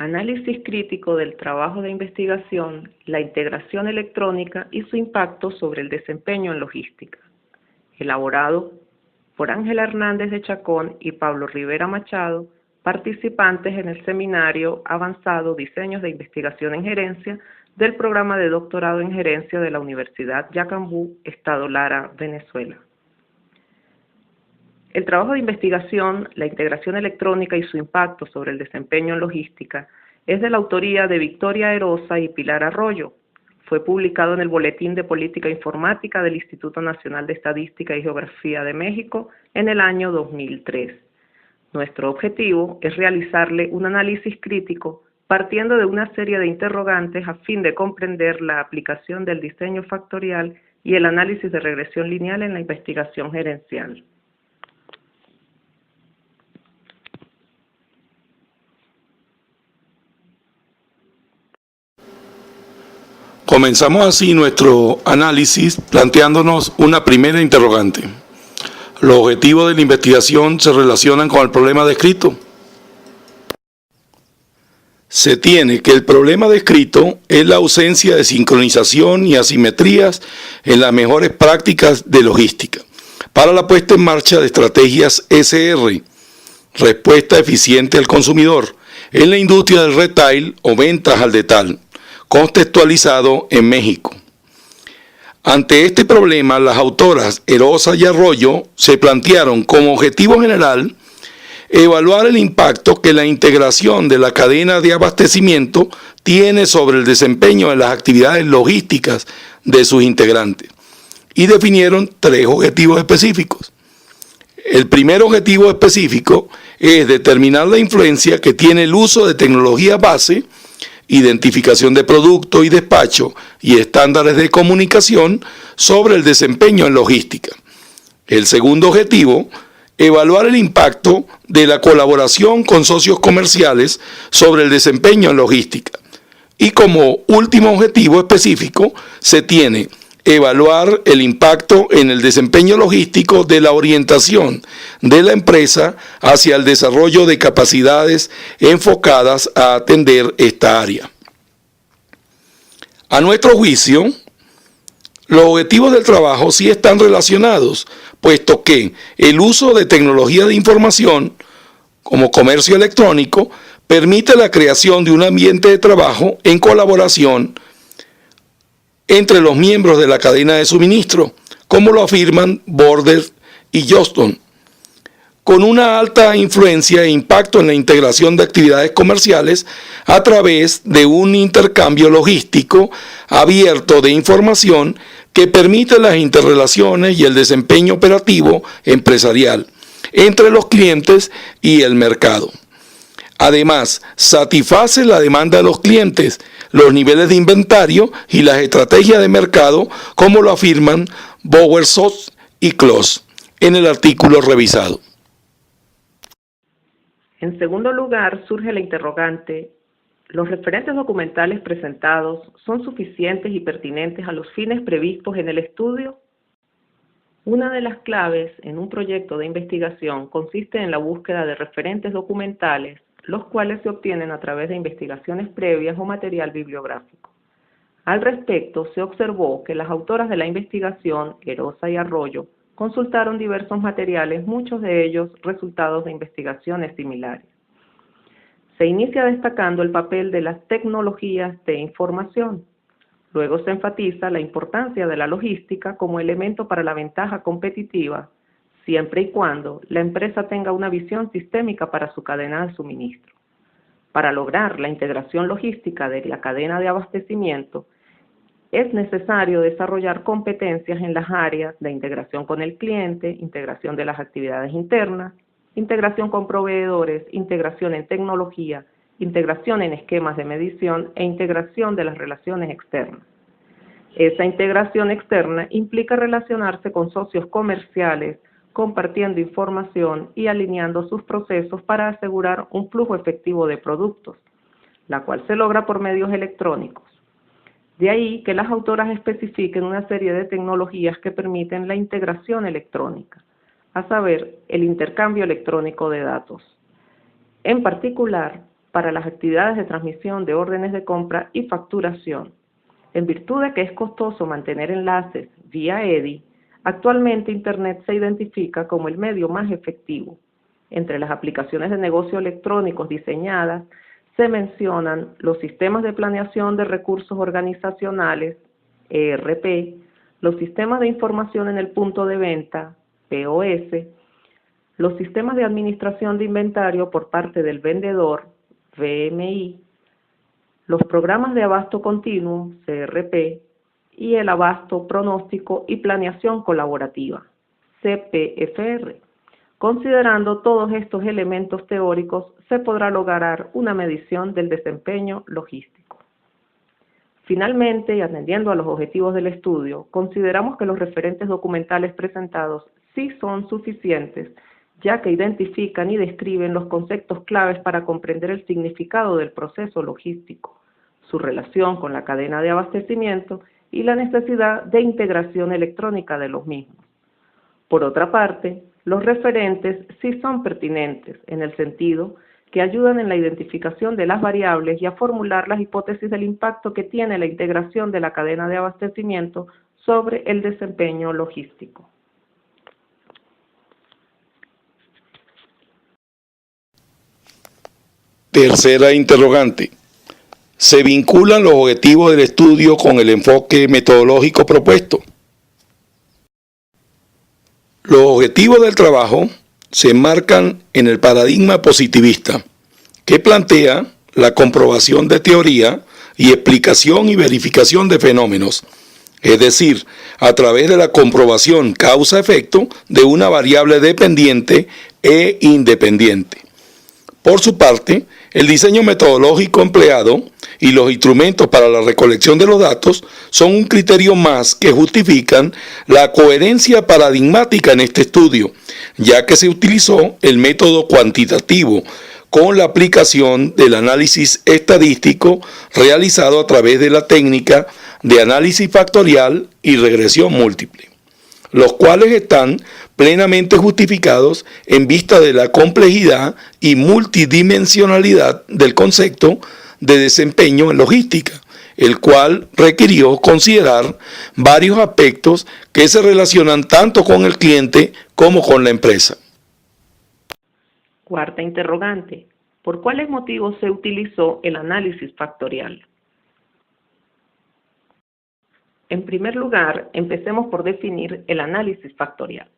Análisis crítico del trabajo de investigación, la integración electrónica y su impacto sobre el desempeño en logística. Elaborado por Ángela Hernández de Chacón y Pablo Rivera Machado, participantes en el seminario avanzado Diseños de Investigación en Gerencia del programa de doctorado en gerencia de la Universidad Yacambú, Estado Lara, Venezuela. El trabajo de investigación, la integración electrónica y su impacto sobre el desempeño en logística es de la autoría de Victoria Erosa y Pilar Arroyo. Fue publicado en el Boletín de Política Informática del Instituto Nacional de Estadística y Geografía de México en el año 2003. Nuestro objetivo es realizarle un análisis crítico partiendo de una serie de interrogantes a fin de comprender la aplicación del diseño factorial y el análisis de regresión lineal en la investigación gerencial. Comenzamos así nuestro análisis planteándonos una primera interrogante. ¿Los objetivos de la investigación se relacionan con el problema descrito? Se tiene que el problema descrito es la ausencia de sincronización y asimetrías en las mejores prácticas de logística para la puesta en marcha de estrategias SR, respuesta eficiente al consumidor, en la industria del retail o ventas al detalle, contextualizado en México. Ante este problema, las autoras Erosa y Arroyo se plantearon como objetivo general evaluar el impacto que la integración de la cadena de abastecimiento tiene sobre el desempeño de las actividades logísticas de sus integrantes y definieron 3 objetivos específicos. El primer objetivo específico es determinar la influencia que tiene el uso de tecnología base, identificación de producto y despacho y estándares de comunicación sobre el desempeño en logística. El segundo objetivo, evaluar el impacto de la colaboración con socios comerciales sobre el desempeño en logística. Y como último objetivo específico, se tiene evaluar el impacto en el desempeño logístico de la orientación de la empresa hacia el desarrollo de capacidades enfocadas a atender esta área. A nuestro juicio, los objetivos del trabajo sí están relacionados, puesto que el uso de tecnología de información, como comercio electrónico, permite la creación de un ambiente de trabajo en colaboración entre los miembros de la cadena de suministro, como lo afirman Borders y Johnston, con una alta influencia e impacto en la integración de actividades comerciales a través de un intercambio logístico abierto de información que permite las interrelaciones y el desempeño operativo empresarial entre los clientes y el mercado. Además, satisface la demanda de los clientes, los niveles de inventario y las estrategias de mercado, como lo afirman Bowersoft y Kloss en el artículo revisado. En segundo lugar, surge la interrogante: ¿los referentes documentales presentados son suficientes y pertinentes a los fines previstos en el estudio? Una de las claves en un proyecto de investigación consiste en la búsqueda de referentes documentales, los cuales se obtienen a través de investigaciones previas o material bibliográfico. Al respecto, se observó que las autoras de la investigación, Erosa y Arroyo, consultaron diversos materiales, muchos de ellos resultados de investigaciones similares. Se inicia destacando el papel de las tecnologías de información. Luego se enfatiza la importancia de la logística como elemento para la ventaja competitiva, siempre y cuando la empresa tenga una visión sistémica para su cadena de suministro. Para lograr la integración logística de la cadena de abastecimiento, es necesario desarrollar competencias en las áreas de integración con el cliente, integración de las actividades internas, integración con proveedores, integración en tecnología, integración en esquemas de medición e integración de las relaciones externas. Esa integración externa implica relacionarse con socios comerciales, compartiendo información y alineando sus procesos para asegurar un flujo efectivo de productos, la cual se logra por medios electrónicos. De ahí que las autoras especifiquen una serie de tecnologías que permiten la integración electrónica, a saber, el intercambio electrónico de datos. En particular, para las actividades de transmisión de órdenes de compra y facturación. En virtud de que es costoso mantener enlaces vía EDI, actualmente Internet se identifica como el medio más efectivo. Entre las aplicaciones de negocio electrónicos diseñadas se mencionan los sistemas de planeación de recursos organizacionales, ERP, los sistemas de información en el punto de venta, POS, los sistemas de administración de inventario por parte del vendedor, VMI, los programas de abasto continuo, CRP, y el abasto pronóstico y planeación colaborativa, CPFR. Considerando todos estos elementos teóricos, se podrá lograr una medición del desempeño logístico. Finalmente, y atendiendo a los objetivos del estudio, consideramos que los referentes documentales presentados sí son suficientes, ya que identifican y describen los conceptos claves para comprender el significado del proceso logístico, su relación con la cadena de abastecimiento y la necesidad de integración electrónica de los mismos. Por otra parte, los referentes sí son pertinentes en el sentido que ayudan en la identificación de las variables y a formular las hipótesis del impacto que tiene la integración de la cadena de abastecimiento sobre el desempeño logístico. Tercera interrogante. ¿Se vinculan los objetivos del estudio con el enfoque metodológico propuesto? Los objetivos del trabajo se enmarcan en el paradigma positivista, que plantea la comprobación de teoría y explicación y verificación de fenómenos, es decir, a través de la comprobación causa-efecto de una variable dependiente e independiente. Por su parte, el diseño metodológico empleado y los instrumentos para la recolección de los datos son un criterio más que justifican la coherencia paradigmática en este estudio, ya que se utilizó el método cuantitativo con la aplicación del análisis estadístico realizado a través de la técnica de análisis factorial y regresión múltiple, los cuales están plenamente justificados en vista de la complejidad y multidimensionalidad del concepto de desempeño en logística, el cual requirió considerar varios aspectos que se relacionan tanto con el cliente como con la empresa. Cuarta interrogante. ¿Por cuáles motivos se utilizó el análisis factorial? En primer lugar, empecemos por definir el análisis factorial.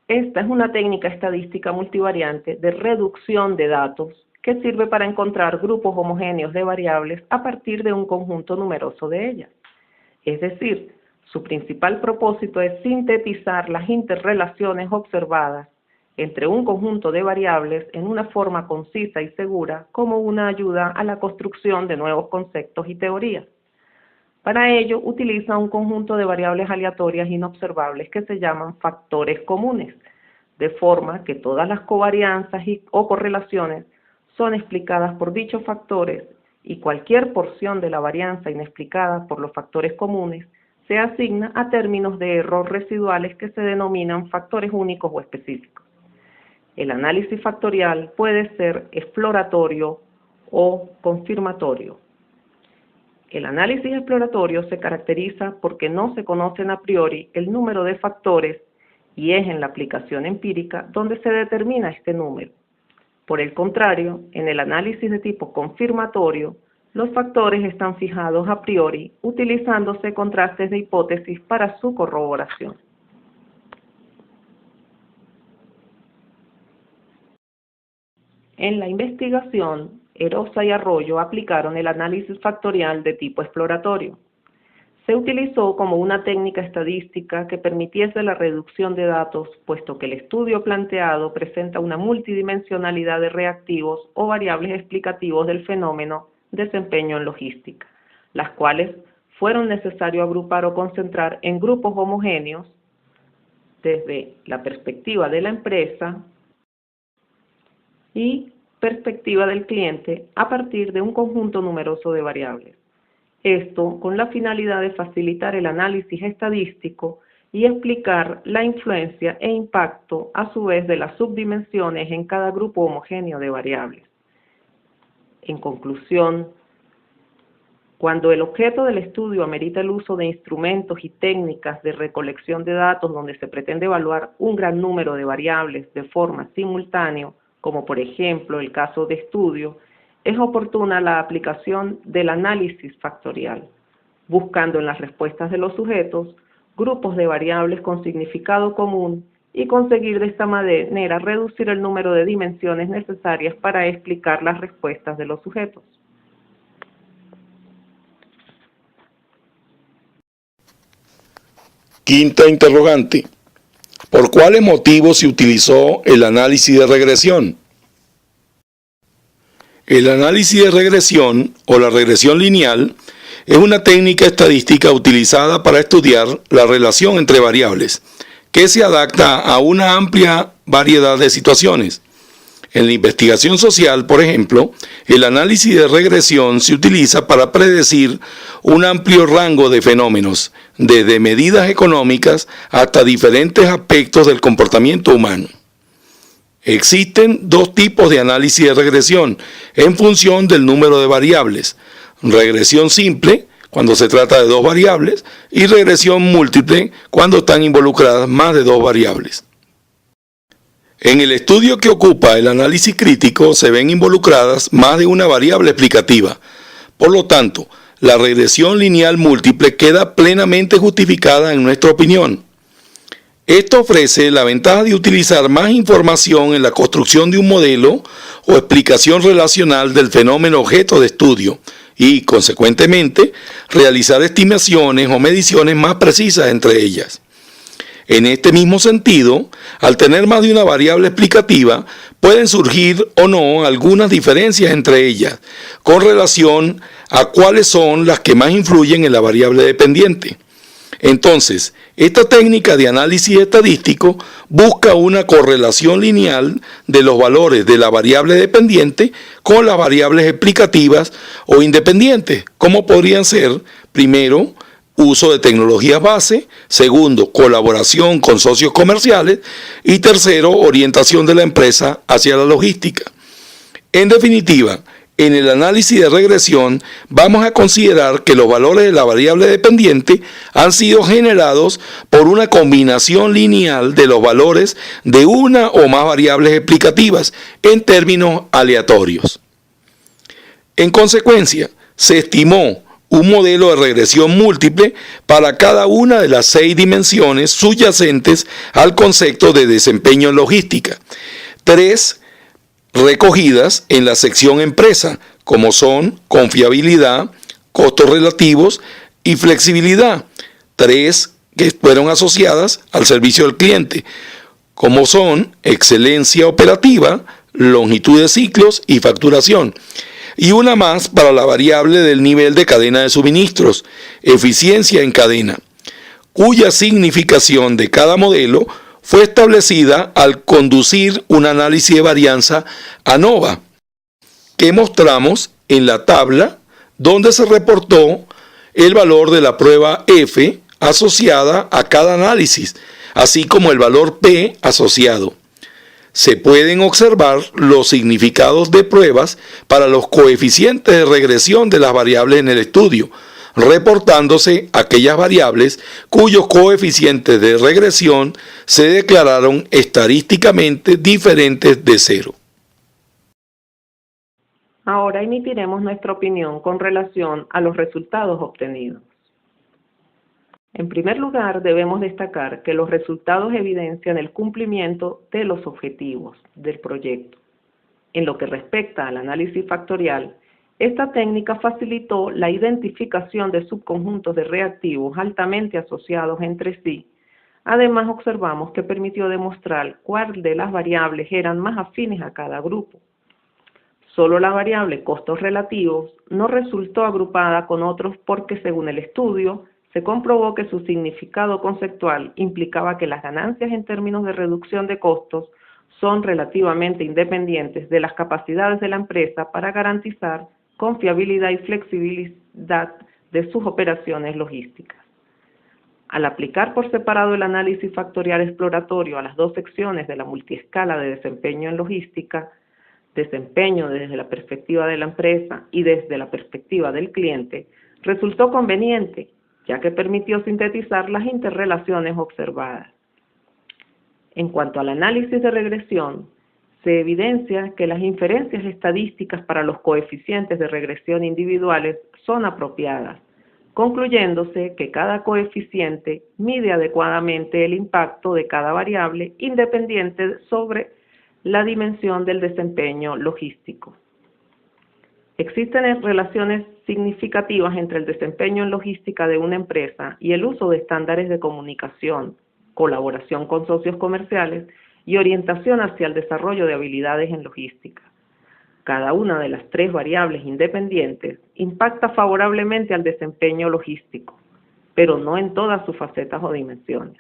Esta es una técnica estadística multivariante de reducción de datos que sirve para encontrar grupos homogéneos de variables a partir de un conjunto numeroso de ellas. Es decir, su principal propósito es sintetizar las interrelaciones observadas entre un conjunto de variables en una forma concisa y segura como una ayuda a la construcción de nuevos conceptos y teorías. Para ello, utiliza un conjunto de variables aleatorias inobservables que se llaman factores comunes, de forma que todas las covarianzas o correlaciones son explicadas por dichos factores y cualquier porción de la varianza inexplicada por los factores comunes se asigna a términos de error residuales que se denominan factores únicos o específicos. El análisis factorial puede ser exploratorio o confirmatorio. El análisis exploratorio se caracteriza porque no se conocen a priori el número de factores y es en la aplicación empírica donde se determina este número. Por el contrario, en el análisis de tipo confirmatorio, los factores están fijados a priori utilizándose contrastes de hipótesis para su corroboración. En la investigación, Erosa y Arroyo aplicaron el análisis factorial de tipo exploratorio. Se utilizó como una técnica estadística que permitiese la reducción de datos, puesto que el estudio planteado presenta una multidimensionalidad de reactivos o variables explicativos del fenómeno desempeño en logística, las cuales fueron necesario agrupar o concentrar en grupos homogéneos desde la perspectiva de la empresa y perspectiva del cliente a partir de un conjunto numeroso de variables. Esto con la finalidad de facilitar el análisis estadístico y explicar la influencia e impacto a su vez de las subdimensiones en cada grupo homogéneo de variables. En conclusión, cuando el objeto del estudio amerita el uso de instrumentos y técnicas de recolección de datos donde se pretende evaluar un gran número de variables de forma simultánea, como por ejemplo el caso de estudio, es oportuna la aplicación del análisis factorial, buscando en las respuestas de los sujetos grupos de variables con significado común y conseguir de esta manera reducir el número de dimensiones necesarias para explicar las respuestas de los sujetos. Quinta interrogante. ¿Por cuáles motivos se utilizó el análisis de regresión? El análisis de regresión o la regresión lineal es una técnica estadística utilizada para estudiar la relación entre variables, que se adapta a una amplia variedad de situaciones. En la investigación social, por ejemplo, el análisis de regresión se utiliza para predecir un amplio rango de fenómenos, desde medidas económicas hasta diferentes aspectos del comportamiento humano. Existen dos tipos de análisis de regresión en función del número de variables: regresión simple, cuando se trata de dos variables, y regresión múltiple, cuando están involucradas más de dos variables. En el estudio que ocupa el análisis crítico se ven involucradas más de una variable explicativa. Por lo tanto, la regresión lineal múltiple queda plenamente justificada en nuestra opinión. Esto ofrece la ventaja de utilizar más información en la construcción de un modelo o explicación relacional del fenómeno objeto de estudio y, consecuentemente, realizar estimaciones o mediciones más precisas entre ellas. En este mismo sentido, al tener más de una variable explicativa, pueden surgir o no algunas diferencias entre ellas, con relación a cuáles son las que más influyen en la variable dependiente. Entonces, esta técnica de análisis estadístico busca una correlación lineal de los valores de la variable dependiente con las variables explicativas o independientes, como podrían ser, primero, uso de tecnologías base; segundo, colaboración con socios comerciales; y tercero, orientación de la empresa hacia la logística. En definitiva, en el análisis de regresión vamos a considerar que los valores de la variable dependiente han sido generados por una combinación lineal de los valores de una o más variables explicativas en términos aleatorios. En consecuencia, se estimó un modelo de regresión múltiple para cada una de las 6 dimensiones subyacentes al concepto de desempeño en logística. 3 recogidas en la sección empresa, como son confiabilidad, costos relativos y flexibilidad. 3 que fueron asociadas al servicio del cliente, como son excelencia operativa, longitud de ciclos y facturación. Y una más para la variable del nivel de cadena de suministros, eficiencia en cadena, cuya significación de cada modelo fue establecida al conducir un análisis de varianza ANOVA, que mostramos en la tabla donde se reportó el valor de la prueba F asociada a cada análisis, así como el valor P asociado. Se pueden observar los significados de pruebas para los coeficientes de regresión de las variables en el estudio, reportándose aquellas variables cuyos coeficientes de regresión se declararon estadísticamente diferentes de 0. Ahora emitiremos nuestra opinión con relación a los resultados obtenidos. En primer lugar, debemos destacar que los resultados evidencian el cumplimiento de los objetivos del proyecto. En lo que respecta al análisis factorial, esta técnica facilitó la identificación de subconjuntos de reactivos altamente asociados entre sí. Además, observamos que permitió demostrar cuál de las variables eran más afines a cada grupo. Solo la variable costos relativos no resultó agrupada con otros porque, según el estudio, se comprobó que su significado conceptual implicaba que las ganancias en términos de reducción de costos son relativamente independientes de las capacidades de la empresa para garantizar confiabilidad y flexibilidad de sus operaciones logísticas. Al aplicar por separado el análisis factorial exploratorio a las 2 secciones de la multiescala de desempeño en logística, desempeño desde la perspectiva de la empresa y desde la perspectiva del cliente, resultó conveniente, ya que permitió sintetizar las interrelaciones observadas. En cuanto al análisis de regresión, se evidencia que las inferencias estadísticas para los coeficientes de regresión individuales son apropiadas, concluyéndose que cada coeficiente mide adecuadamente el impacto de cada variable independiente sobre la dimensión del desempeño logístico. Existen relaciones significativas entre el desempeño en logística de una empresa y el uso de estándares de comunicación, colaboración con socios comerciales y orientación hacia el desarrollo de habilidades en logística. Cada una de las tres variables independientes impacta favorablemente al desempeño logístico, pero no en todas sus facetas o dimensiones.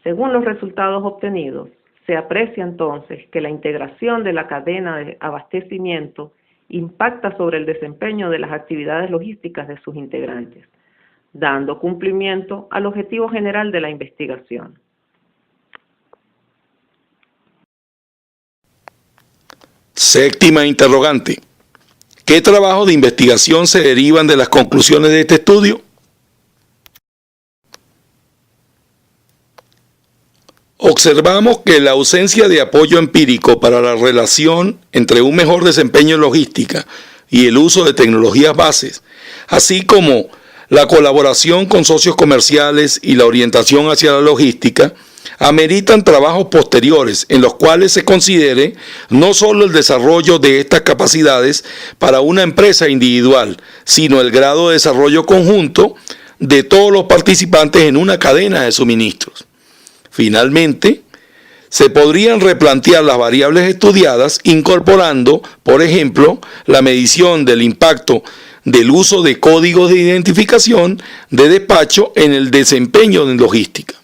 Según los resultados obtenidos, se aprecia entonces que la integración de la cadena de abastecimiento impacta sobre el desempeño de las actividades logísticas de sus integrantes, dando cumplimiento al objetivo general de la investigación. Séptima interrogante. ¿Qué trabajos de investigación se derivan de las conclusiones de este estudio? Observamos que la ausencia de apoyo empírico para la relación entre un mejor desempeño en logística y el uso de tecnologías bases, así como la colaboración con socios comerciales y la orientación hacia la logística, ameritan trabajos posteriores en los cuales se considere no solo el desarrollo de estas capacidades para una empresa individual, sino el grado de desarrollo conjunto de todos los participantes en una cadena de suministros. Finalmente, se podrían replantear las variables estudiadas incorporando, por ejemplo, la medición del impacto del uso de códigos de identificación de despacho en el desempeño en logística.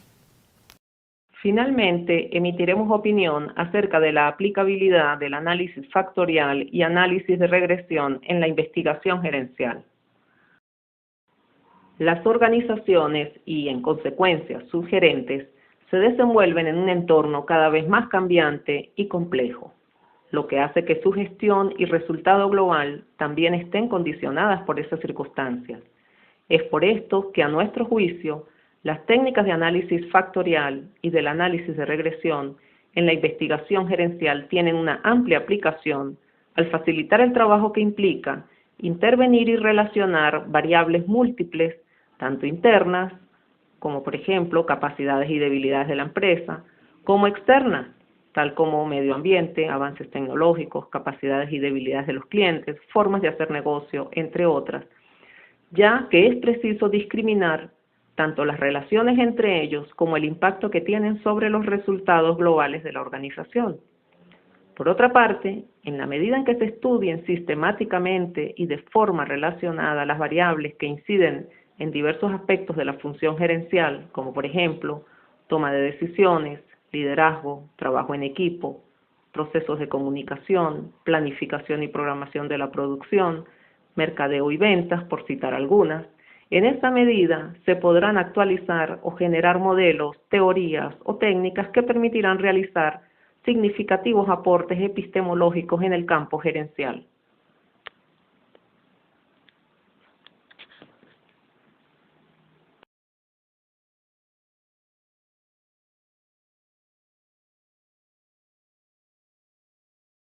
Finalmente, emitiremos opinión acerca de la aplicabilidad del análisis factorial y análisis de regresión en la investigación gerencial. Las organizaciones y, en consecuencia, sus gerentes se desenvuelven en un entorno cada vez más cambiante y complejo, lo que hace que su gestión y resultado global también estén condicionadas por esas circunstancias. Es por esto que, a nuestro juicio, las técnicas de análisis factorial y del análisis de regresión en la investigación gerencial tienen una amplia aplicación al facilitar el trabajo que implica intervenir y relacionar variables múltiples, tanto internas, como por ejemplo capacidades y debilidades de la empresa, como externas, tal como medio ambiente, avances tecnológicos, capacidades y debilidades de los clientes, formas de hacer negocio, entre otras, ya que es preciso discriminar tanto las relaciones entre ellos como el impacto que tienen sobre los resultados globales de la organización. Por otra parte, en la medida en que se estudien sistemáticamente y de forma relacionada las variables que inciden en diversos aspectos de la función gerencial, como por ejemplo, toma de decisiones, liderazgo, trabajo en equipo, procesos de comunicación, planificación y programación de la producción, mercadeo y ventas, por citar algunas, en esta medida se podrán actualizar o generar modelos, teorías o técnicas que permitirán realizar significativos aportes epistemológicos en el campo gerencial.